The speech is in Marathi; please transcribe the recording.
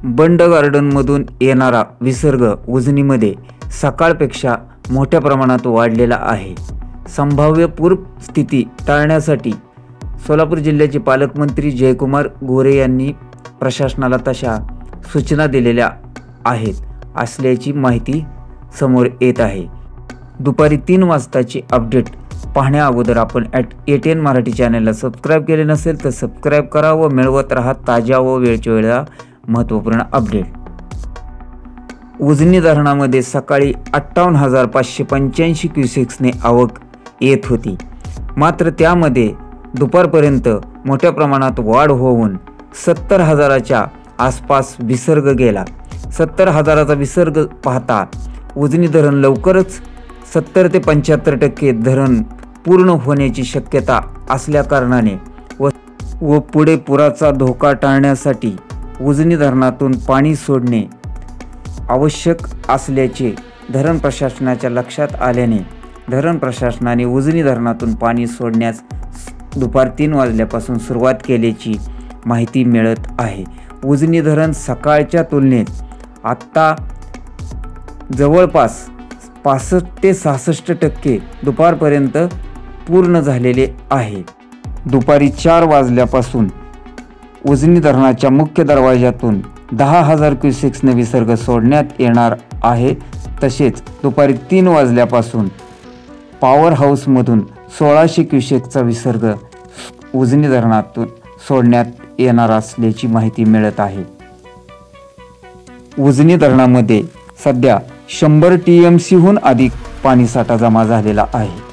बंड गार्डनमधून येणारा विसर्ग उजनीमध्ये सकाळपेक्षा मोठ्या प्रमाणात वाढलेला आहे। संभाव्य पूर स्थिती टाळण्यासाठी सोलापूर जिल्ह्याचे पालकमंत्री जयकुमार गोरे यांनी प्रशासनाला तशा सूचना दिलेल्या असल्याची माहिती समोर येत आहे। दुपारी 3 वाजताची अपडेट पाहण्या अगोदर आपण ATN मराठी चॅनलला सबस्क्राईब केले नसेल तर सबस्क्राईब करा व मिळवत रहा ताज्या व वेळच्या वेळेला महत्त्वपूर्ण अपडेट। उजनी धरणामध्ये सकाळी 58,585 क्युसेक्सने आवक येत होती, मात्र त्यामध्ये दुपारपर्यंत मोठ्या प्रमाणात वाढ होऊन 70,000च्या आसपास विसर्ग गेला। 70,000चा विसर्ग पाहता उजनी धरण लवकरच 70 ते 75% धरण पूर्ण होण्याची शक्यता असल्याकारणाने व पुढे पुराचा धोका टाळण्यासाठी उजनी धरणातून पाणी सोडणे आवश्यक असल्याचे धरण प्रशासनाच्या लक्षात आल्याने धरण प्रशासनाने उजनी धरणातून पाणी सोडण्यास दुपारी 3 वाजल्यापासून सुरुवात केल्याची माहिती मिळत आहे। उजनी धरण सकाळच्या तुलनेत आता जवळपास 65 ते 66% दुपारपर्यंत पूर्ण झालेले आहे। दुपारी 4 वाजल्यापासून उजनी धरणाच्या मुख्य दरवाजातून 10,000 क्युसेक्सने विसर्ग सोडण्यात येणार आहे। तसेच दुपारी 3 वाजल्यापासून पॉवर हाऊसमधून 1600 क्युसेक्सचा विसर्ग उजनी धरणातून सोडण्यात येणार असल्याची माहिती मिळत आहे। उजनी धरणामध्ये सध्या 100 TMCहून अधिक पाणीसाठा जमा झालेला आहे।